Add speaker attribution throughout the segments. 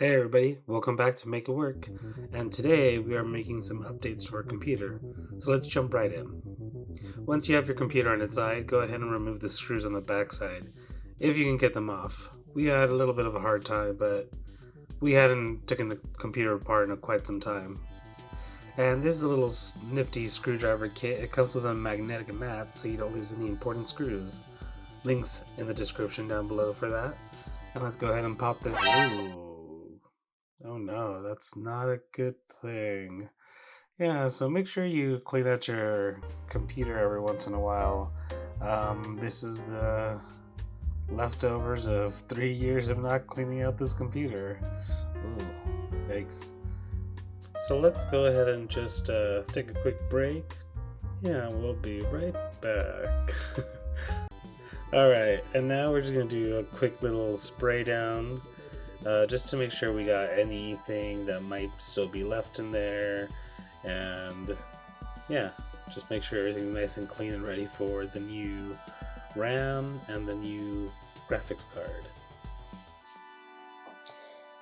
Speaker 1: Hey everybody, welcome back to Make It Work, and today we are making some updates to our computer, so let's jump right in. Once you have your computer on its side, go ahead and remove the screws on the back side, if you can get them off. We had a little bit of a hard time, but we hadn't taken the computer apart in quite some time. And this is a little nifty screwdriver kit. It comes with a magnetic mat so you don't lose any important screws. Links in the description down below for that. And let's go ahead and pop this. Ooh. Oh no, that's not a good thing. Yeah, so make sure you clean out your computer every once in a while. This is the leftovers of 3 years of not cleaning out this computer. Ooh, thanks. So let's go ahead and just take a quick break. Yeah, we'll be right back. Alright, and now we're just going to do a quick little spray down. Just to make sure we got anything that might still be left in there, and yeah, just make sure everything's nice and clean and ready for the new RAM and the new graphics card.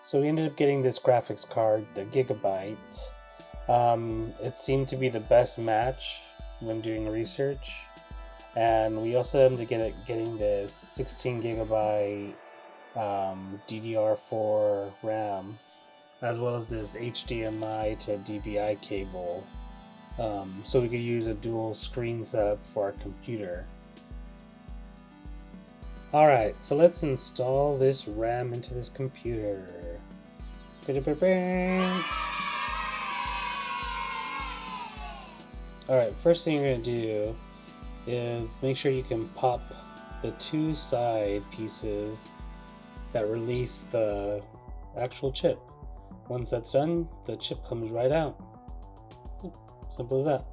Speaker 1: So we ended up getting this graphics card, the Gigabyte. It seemed to be the best match when doing research, and we also ended up getting this 16 gigabyte DDR4 RAM, as well as this HDMI to DVI cable, so we could use a dual screen setup for our computer. Alright, so let's install this RAM into this computer. Alright, first thing you're going to do is make sure you can pop the two side pieces that release the actual chip. Once that's done, the chip comes right out. Simple as that.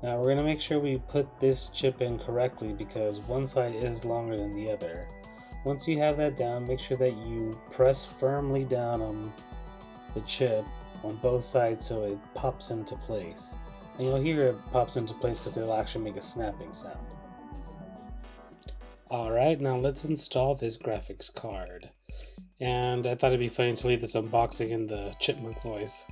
Speaker 1: Now we're going to make sure we put this chip in correctly because one side is longer than the other. Once you have that down, make sure that you press firmly down on the chip on both sides so it pops into place. And you'll hear it pops into place because it'll actually make a snapping sound. Alright, now let's install this graphics card. And I thought it'd be funny to leave this unboxing in the chipmunk voice.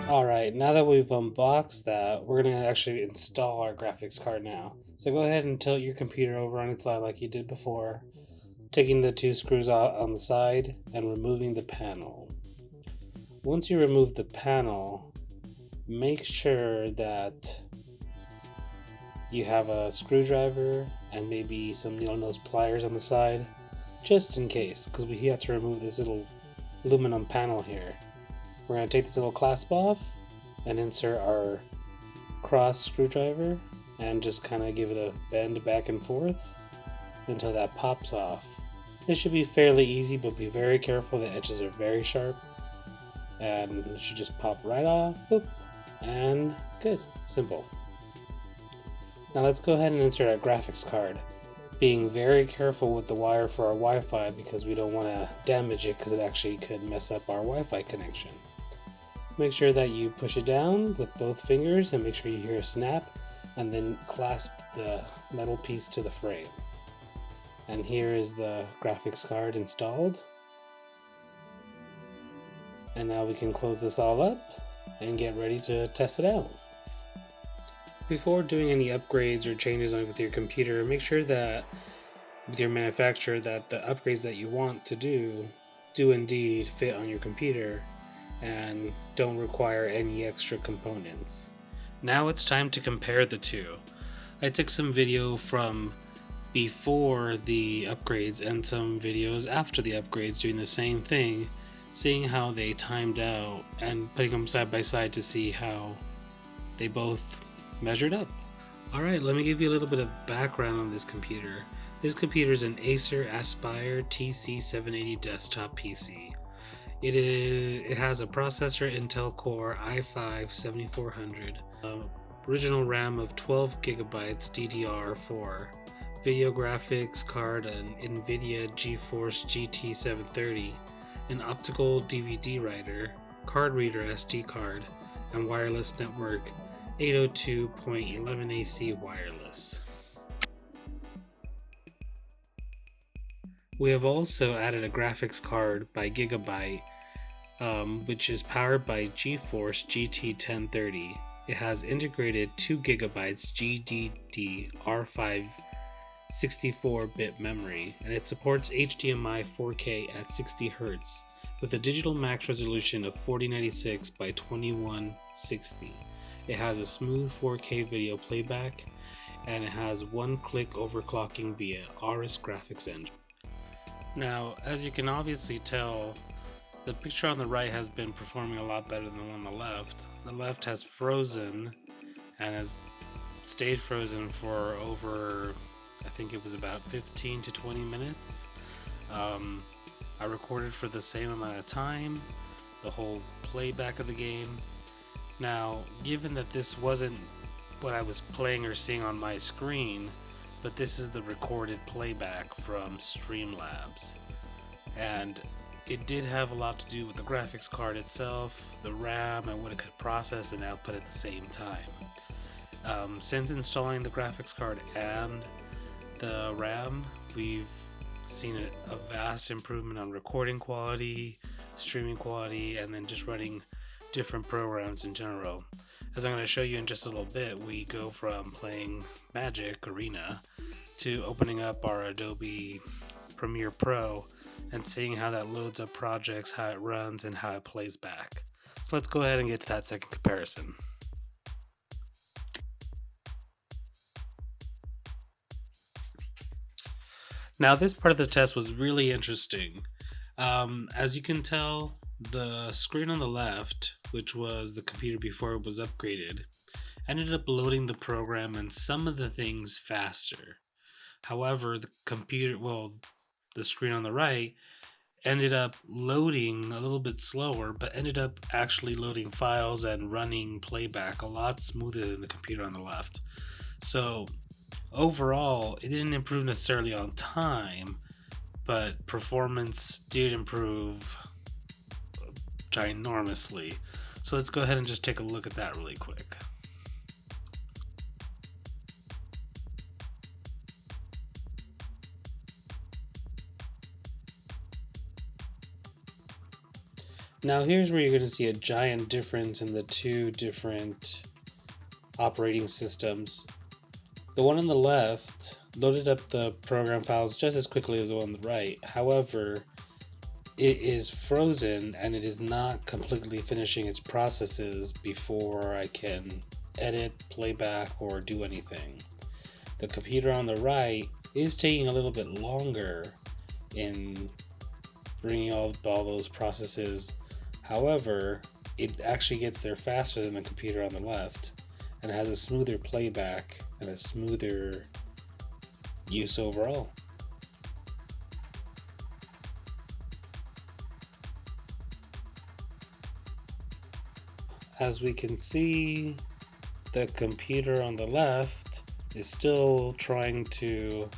Speaker 1: Alright, now that we've unboxed that, we're going to actually install our graphics card now. So go ahead and tilt your computer over on its side like you did before, taking the two screws out on the side and removing the panel. Once you remove the panel, make sure that you have a screwdriver and maybe some needle nose pliers on the side, just in case, because we have to remove this little aluminum panel here. We're going to take this little clasp off and insert our cross screwdriver and just kind of give it a bend back and forth until that pops off. This should be fairly easy, but be very careful. The edges are very sharp and it should just pop right off. Boop, and good. Simple. Now let's go ahead and insert our graphics card, being very careful with the wire for our Wi-Fi because we don't want to damage it because it actually could mess up our Wi-Fi connection. Make sure that you push it down with both fingers and make sure you hear a snap, and then clasp the metal piece to the frame. And here is the graphics card installed. And now we can close this all up and get ready to test it out. Before doing any upgrades or changes with your computer, make sure that with your manufacturer that the upgrades that you want to do indeed fit on your computer and don't require any extra components. Now it's time to compare the two. I took some video from before the upgrades and some videos after the upgrades doing the same thing, seeing how they timed out and putting them side by side to see how they both measured up. Alright, let me give you a little bit of background on this computer. This computer is an Acer Aspire TC780 desktop PC. It has a processor Intel Core i5-7400, original RAM of 12 gigabytes DDR4, video graphics card an NVIDIA GeForce GT730, an optical DVD writer, card reader SD card, and wireless network 802.11ac wireless. We have also added a graphics card by Gigabyte, which is powered by GeForce GT1030. It has integrated 2 gigabytes GDDR5 64-bit memory, and it supports HDMI 4K at 60 Hz with a digital max resolution of 4096 by 2160. It has a smooth 4K video playback, and it has one-click overclocking via Aorus graphics engine. Now, as you can obviously tell, the picture on the right has been performing a lot better than the one on the left. The left has frozen and has stayed frozen for over, I think it was about 15 to 20 minutes. I recorded for the same amount of time, the whole playback of the game. Now, given that this wasn't what I was playing or seeing on my screen, but this is the recorded playback from Streamlabs, and it did have a lot to do with the graphics card itself, the RAM, and what it could process and output at the same time. Since installing the graphics card and the RAM, we've seen a vast improvement on recording quality, streaming quality, and then just running different programs in general. As I'm going to show you in just a little bit, we go from playing Magic Arena to opening up our Adobe Premiere Pro and seeing how that loads up projects, how it runs, and how it plays back. So let's go ahead and get to that second comparison. Now, this part of the test was really interesting. As you can tell, the screen on the left, which was the computer before it was upgraded, ended up loading the program and some of the things faster. However, the screen on the right ended up loading a little bit slower, but ended up actually loading files and running playback a lot smoother than the computer on the left. So overall, it didn't improve necessarily on time, but performance did improve ginormously. So let's go ahead and just take a look at that really quick. Now here's where you're going to see a giant difference in the two different operating systems. The one on the left loaded up the program files just as quickly as the one on the right. However, it is frozen and it is not completely finishing its processes before I can edit, playback, or do anything. The computer on the right is taking a little bit longer in bringing all those processes. However, it actually gets there faster than the computer on the left and has a smoother playback and a smoother use overall. As we can see, the computer on the left is still trying to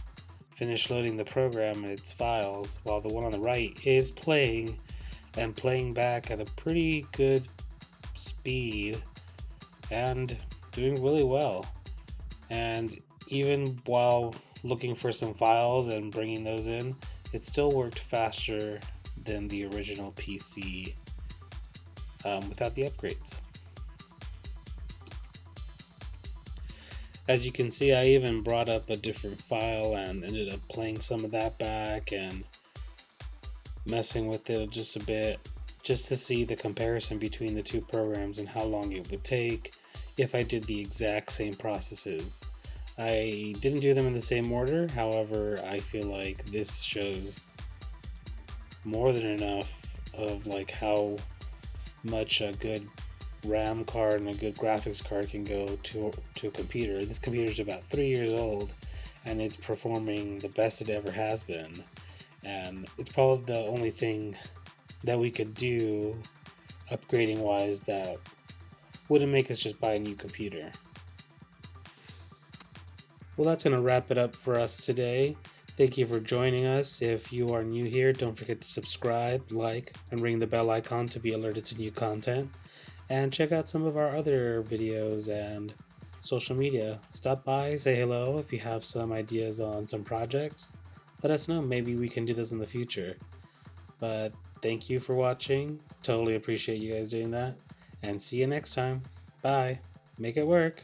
Speaker 1: finish loading the program and its files, while the one on the right is playing and playing back at a pretty good speed and doing really well. And even while looking for some files and bringing those in, it still worked faster than the original PC without the upgrades. As you can see, I even brought up a different file and ended up playing some of that back and messing with it just a bit, just to see the comparison between the two programs and how long it would take if I did the exact same processes. I didn't do them in the same order, however, I feel like this shows more than enough of like how much a good RAM card and a good graphics card can go to a computer. This computer is about 3 years old and it's performing the best it ever has been. And it's probably the only thing that we could do upgrading wise that wouldn't make us just buy a new computer. Well, that's going to wrap it up for us today. Thank you for joining us. If you are new here, don't forget to subscribe, like, and ring the bell icon to be alerted to new content. And check out some of our other videos and social media. Stop by, say hello. If you have some ideas on some projects, let us know. Maybe we can do this in the future. But thank you for watching. Totally appreciate you guys doing that. And see you next time. Bye. Make it work.